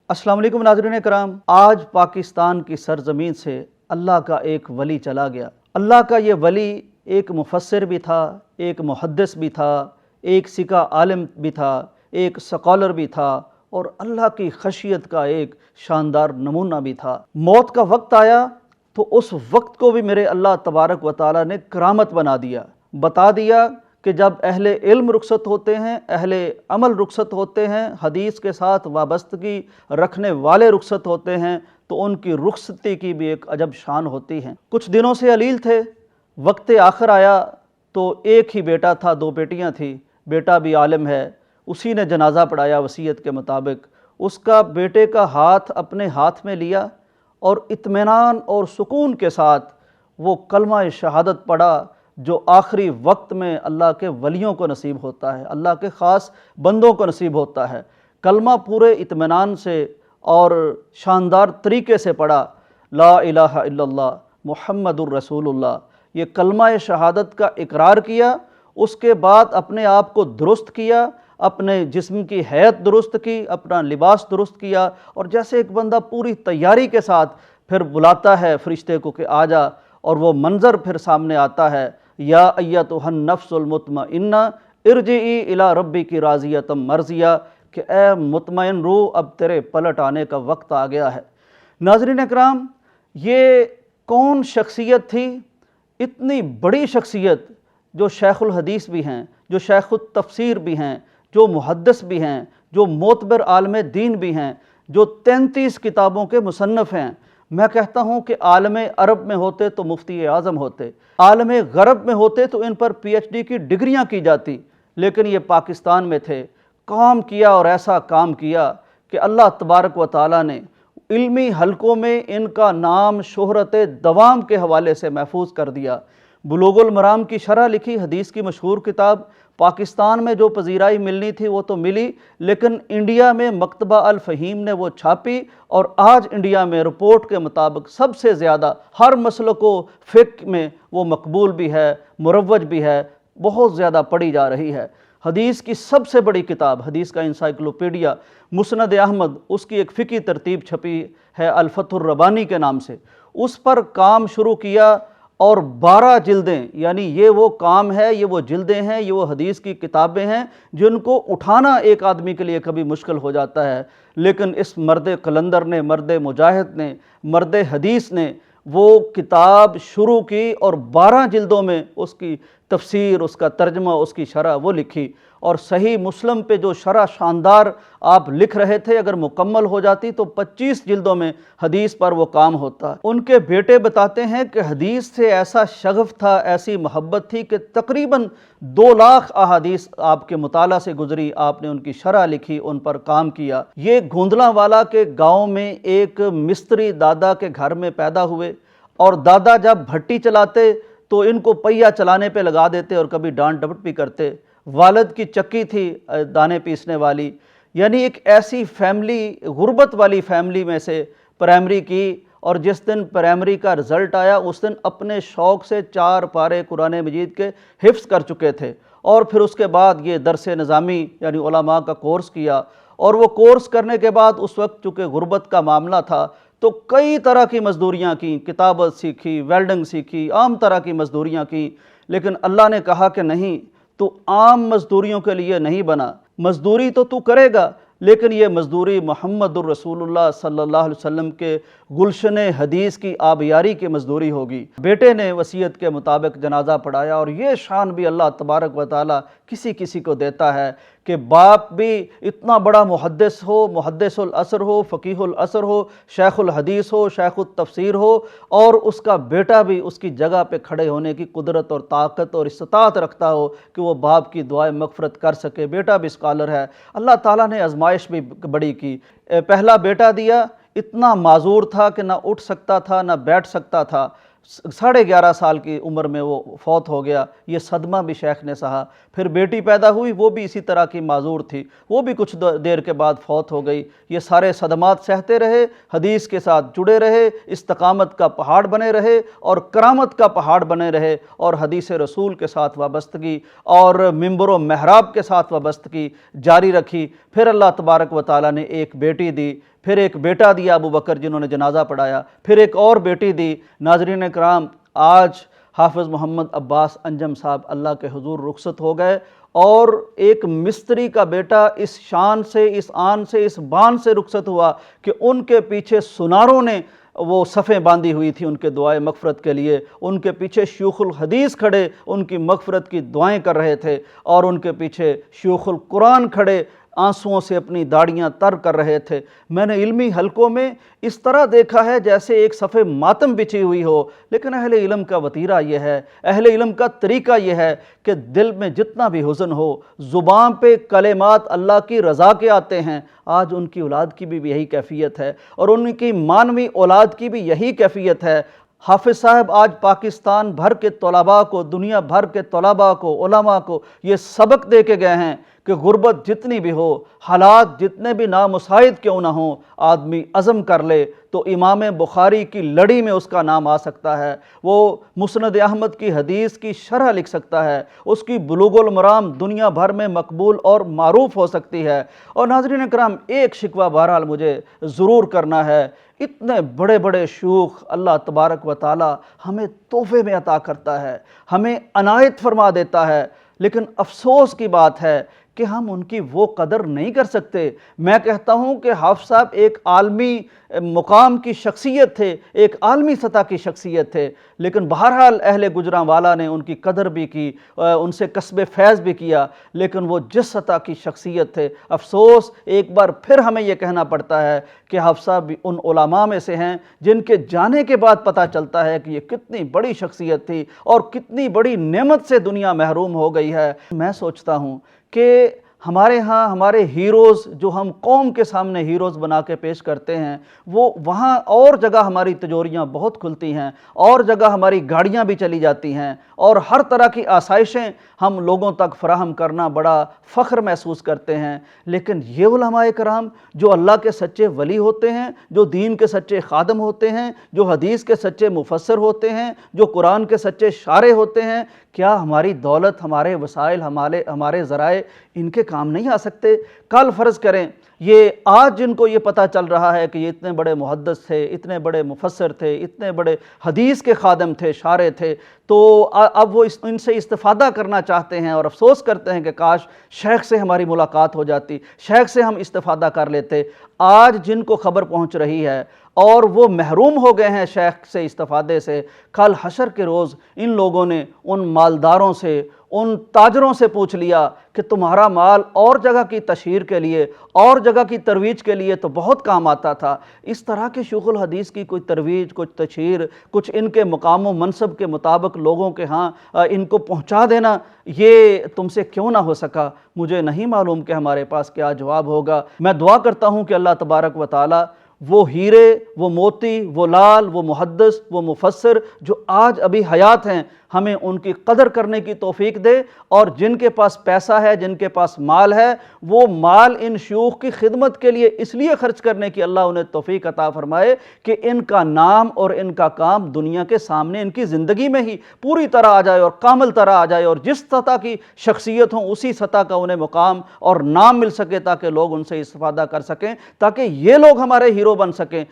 अस्सलाम वालेकुम नाज़रीन कराम। आज पाकिस्तान की सरज़मीन से अल्लाह का एक वली चला गया। अल्लाह का ये वली एक मुफस्सिर भी था, एक मुहद्दिस भी था, एक सिका आलिम भी था, एक स्कॉलर भी था और अल्लाह की खशियत का एक शानदार नमूना भी था। मौत का वक्त आया तो उस वक्त को भी मेरे अल्लाह तबारक व तआला ने करामत बना दिया। बता दिया कि जब अहले इल्म रुखसत होते हैं, अहले अमल रुखसत होते हैं, हदीस के साथ वाबस्तगी रखने वाले रुखसत होते हैं, तो उनकी रुखसती की भी एक अजब शान होती है। कुछ दिनों से अलील थे, वक्त आखिर आया तो एक ही बेटा था, दो बेटियां थी। बेटा भी आलिम है, उसी ने जनाजा पढ़ाया वसीयत के मुताबिक। उसका बेटे का हाथ अपने हाथ में लिया और इत्मीनान और सुकून के साथ वो कलमा शहादत पढ़ा जो आखिरी वक्त में अल्लाह के वलियों को नसीब होता है, अल्लाह के ख़ास बंदों को नसीब होता है। कलमा पूरे इत्मीनान से और शानदार तरीके से पढ़ा, ला इलाहा इल्लल्लाह मुहम्मदुर रसूलुल्लाह। ये कलमा शहादत का इकरार किया, उसके बाद अपने आप को दुरुस्त किया, अपने जिस्म की हैत दुरुस्त की, अपना लिबास दुरुस्त किया और जैसे एक बंदा पूरी तैयारी के साथ फिर बुलाता है फरिश्ते को कि आ जा, और वो मंज़र फिर सामने आता है, या अय्यतुहन नफ्सुल मुतमइन्ना इरजिई इला रब्बिकी राज़ियतम मर्ज़िया, कि ए मुतमइन रूह अब तेरे पलट आने का वक्त आ गया है। नाज़रीन इकराम, ये कौन शख्सियत थी? इतनी बड़ी शख्सियत जो शेखुल हदीस भी हैं, जो शेखुत तफसीर भी हैं, जो मुहद्दिस भी हैं, जो मोतबर आलम दीन भी हैं, जो 33 किताबों के मुसन्नफ़ हैं। मैं कहता हूँ कि आलम अरब में होते तो मुफ्ती आज़म होते, आलम गरब में होते तो इन पर PhD की डिग्रियाँ की जाती, लेकिन ये पाकिस्तान में थे। काम किया और ऐसा काम किया कि अल्लाह तबारक व तआला ने इल्मी हलकों में इनका नाम शोहरत दवाम के हवाले से महफूज कर दिया। बुलूगुल मराम की शरह लिखी, हदीस की मशहूर किताब। पाकिस्तान में जो पजीराई मिलनी थी वो तो मिली, लेकिन इंडिया में मकतबा अल फ़हीम ने वो छापी और आज इंडिया में रिपोर्ट के मुताबिक सबसे ज़्यादा हर मसलक को फ़िक़्ह में वो मकबूल भी है, मुरव्वज भी है, बहुत ज़्यादा पढ़ी जा रही है। हदीस की सबसे बड़ी किताब, हदीस का इंसाइक्लोपीडिया मुस्नद अहमद, उसकी एक फ़िक़ी तरतीब छपी है अल फतहुर रब्बानी के नाम से। उस पर काम शुरू किया और 12 जिल्दें, यानी ये वो काम है, ये वो जिल्दें हैं, ये वो हदीस की किताबें हैं जिनको उठाना एक आदमी के लिए कभी मुश्किल हो जाता है। लेकिन इस मर्द कलंदर ने, मर्द मुजाहिद ने, मर्द हदीस ने वो किताब शुरू की और 12 जिल्दों में उसकी तफसीर, उसका तर्जमा, उसकी शरह वो लिखी। और सही मुस्लिम पे जो शरह शानदार आप लिख रहे थे, अगर मुकम्मल हो जाती तो 25 जिल्दों में हदीस पर वो काम होता। उनके बेटे बताते हैं कि हदीस से ऐसा शगफ था, ऐसी मोहब्बत थी कि तकरीबन 2 लाख अहादीस आपके मुताला से गुजरी, आपने उनकी शरह लिखी, उन पर काम किया। ये गोंदलावाला के गाँव में एक मिस्त्री दादा के घर में पैदा हुए और दादा जब भट्टी चलाते तो इनको पहिया चलाने पे लगा देते और कभी डांट डपट भी करते। वालिद की चक्की थी दाने पीसने वाली, यानी एक ऐसी फैमिली, गुर्बत वाली फैमिली में से प्राइमरी की। और जिस दिन प्राइमरी का रिज़ल्ट आया उस दिन अपने शौक़ से 4 पारे कुरान मजीद के हिफ्ज़ कर चुके थे और फिर उसके बाद ये दरस निज़ामी यानी उलमा का कोर्स किया। और वो कोर्स करने के बाद उस वक्त चूँकि गुर्बत का मामला था तो कई तरह की मज़दूरियाँ की, किताबत सीखी, वेल्डिंग सीखी, आम तरह की मज़दूरियाँ की। लेकिन अल्लाह ने कहा कि नहीं, तो आम मज़दूरियों के लिए नहीं बना, मज़दूरी तो तू करेगा लेकिन ये मज़दूरी मुहम्मदुर रसूलुल्लाह सल्लल्लाहु अलैहि वसल्लम के गुलशन हदीस की आबियारी की मज़दूरी होगी। बेटे ने वसीयत के मुताबिक जनाजा पढ़ाया और ये शान भी अल्लाह तबारक व तआला किसी किसी को देता है कि बाप भी इतना बड़ा मुहद्दिस हो, मुहद्दिसुल असर हो, फ़क़ीहुल असर हो, शेखुल हदीस हो, शेखुत तफसीर हो, और उसका बेटा भी उसकी जगह पे खड़े होने की कुदरत और ताकत और इस्तात रखता हो कि वो बाप की दुआए मग़फ़िरत कर सके। बेटा भी स्कॉलर है। अल्लाह ताला ने आज़माइश भी बड़ी की। पहला बेटा दिया, इतना माजूर था कि ना उठ सकता था ना बैठ सकता था। 11.5 साल की उम्र में वो फौत हो गया। ये सदमा भी शेख ने सहा। फिर बेटी पैदा हुई, वो भी इसी तरह की माजूर थी, वो भी कुछ देर के बाद फौत हो गई। ये सारे सदमात सहते रहे, हदीस के साथ जुड़े रहे, इस्तकामत का पहाड़ बने रहे और करामत का पहाड़ बने रहे और हदीस रसूल के साथ वाबस्तगी और मिंबर व महराब के साथ वाबस्तगी जारी रखी। फिर अल्लाह तबारक व तआला ने एक बेटी दी। پھر ایک بیٹا دیا ابو بکر جنہوں نے جنازہ پڑھایا، پھر ایک اور بیٹی دی۔ ناظرین کرام، آج حافظ محمد عباس انجم صاحب اللہ کے حضور رخصت ہو گئے، اور ایک مستری کا بیٹا اس شان سے، اس آن سے، اس بان سے رخصت ہوا کہ ان کے پیچھے سناروں نے وہ صفیں باندھی ہوئی تھی ان کے دعائیں مغفرت کے لیے، ان کے پیچھے شیوخ الحدیث کھڑے ان کی مغفرت کی دعائیں کر رہے تھے، اور ان کے پیچھے شیوخ القرآن کھڑے آنسوؤں سے اپنی داڑیاں تر کر رہے تھے۔ میں نے علمی حلقوں میں اس طرح دیکھا ہے جیسے ایک صفِ ماتم بچھی ہوئی ہو، لیکن اہل علم کا وتیرہ یہ ہے، اہل علم کا طریقہ یہ ہے کہ دل میں جتنا بھی حزن ہو، زبان پہ کلمات اللہ کی رضا کے آتے ہیں۔ آج ان کی اولاد کی بھی یہی کیفیت ہے، اور ان کی مانوی اولاد کی بھی یہی کیفیت ہے۔ حافظ صاحب آج پاکستان بھر کے طلباء کو، دنیا بھر کے طلباء کو، علماء کو یہ سبق دے کے گئے ہیں کہ غربت جتنی بھی ہو، حالات جتنے بھی نامساعد کیوں نہ ہوں، آدمی عزم کر لے تو امام بخاری کی لڑی میں اس کا نام آ سکتا ہے، وہ مسند احمد کی حدیث کی شرح لکھ سکتا ہے، اس کی بلوغ المرام دنیا بھر میں مقبول اور معروف ہو سکتی ہے۔ اور ناظرین کرام، ایک شکوہ بہرحال مجھے ضرور کرنا ہے، اتنے بڑے بڑے شیوخ اللہ تبارک و تعالی ہمیں تحفے میں عطا کرتا ہے، ہمیں عنایت فرما دیتا ہے، لیکن افسوس کی بات ہے کہ ہم ان کی وہ قدر نہیں کر سکتے۔ میں کہتا ہوں کہ حافظ صاحب ایک عالمی مقام کی شخصیت تھے، ایک عالمی سطح کی شخصیت تھے، لیکن بہرحال اہل گجرانوالہ نے ان کی قدر بھی کی، ان سے کسب فیض بھی کیا، لیکن وہ جس سطح کی شخصیت تھے، افسوس ایک بار پھر ہمیں یہ کہنا پڑتا ہے کہ حافظ صاحب بھی ان علماء میں سے ہیں جن کے جانے کے بعد پتہ چلتا ہے کہ یہ کتنی بڑی شخصیت تھی اور کتنی بڑی نعمت سے دنیا محروم ہو گئی ہے۔ میں سوچتا ہوں کہ ہمارے ہاں ہمارے ہیروز جو ہم قوم کے سامنے ہیروز بنا کے پیش کرتے ہیں، وہ وہاں اور جگہ ہماری تجوریاں بہت کھلتی ہیں، اور جگہ ہماری گاڑیاں بھی چلی جاتی ہیں، اور ہر طرح کی آسائشیں ہم لوگوں تک فراہم کرنا بڑا فخر محسوس کرتے ہیں۔ لیکن یہ علماء کرام جو اللہ کے سچے ولی ہوتے ہیں، جو دین کے سچے خادم ہوتے ہیں، جو حدیث کے سچے مفسر ہوتے ہیں، جو قرآن کے سچے شارح ہوتے ہیں، کیا ہماری دولت، ہمارے وسائل، ہمارے ذرائع ان کے کام نہیں آ سکتے؟ کل فرض کریں یہ آج جن کو یہ پتہ چل رہا ہے کہ یہ اتنے بڑے محدث تھے، اتنے بڑے مفسر تھے، اتنے بڑے حدیث کے خادم تھے، شارح تھے، تو اب وہ ان سے استفادہ کرنا چاہتے ہیں اور افسوس کرتے ہیں کہ کاش شیخ سے ہماری ملاقات ہو جاتی، شیخ سے ہم استفادہ کر لیتے۔ آج جن کو خبر پہنچ رہی ہے اور وہ محروم ہو گئے ہیں شیخ سے استفادے سے، کل حشر کے روز ان لوگوں نے ان مالداروں سے، ان تاجروں سے پوچھ لیا کہ تمہارا مال اور جگہ کی تشہیر کے لیے، اور جگہ کی ترویج کے لیے تو بہت کام آتا تھا، اس طرح کے شیوخ الحدیث کی کوئی ترویج، کچھ تشہیر، کچھ ان کے مقام و منصب کے مطابق لوگوں کے ہاں ان کو پہنچا دینا، یہ تم سے کیوں نہ ہو سکا؟ مجھے نہیں معلوم کہ ہمارے پاس کیا جواب ہوگا۔ میں دعا کرتا ہوں کہ اللہ تبارک و تعالی وہ ہیرے، وہ موتی، وہ لال، وہ محدث، وہ مفسر جو آج ابھی حیات ہیں، ہمیں ان کی قدر کرنے کی توفیق دے، اور جن کے پاس پیسہ ہے، جن کے پاس مال ہے، وہ مال ان شیوخ کی خدمت کے لیے اس لیے خرچ کرنے کی اللہ انہیں توفیق عطا فرمائے کہ ان کا نام اور ان کا کام دنیا کے سامنے ان کی زندگی میں ہی پوری طرح آ جائے اور کامل طرح آ جائے، اور جس سطح کی شخصیت ہوں اسی سطح کا انہیں مقام اور نام مل سکے، تاکہ لوگ ان سے استفادہ کر سکیں، تاکہ یہ لوگ ہمارے ہیرو بن سکیں۔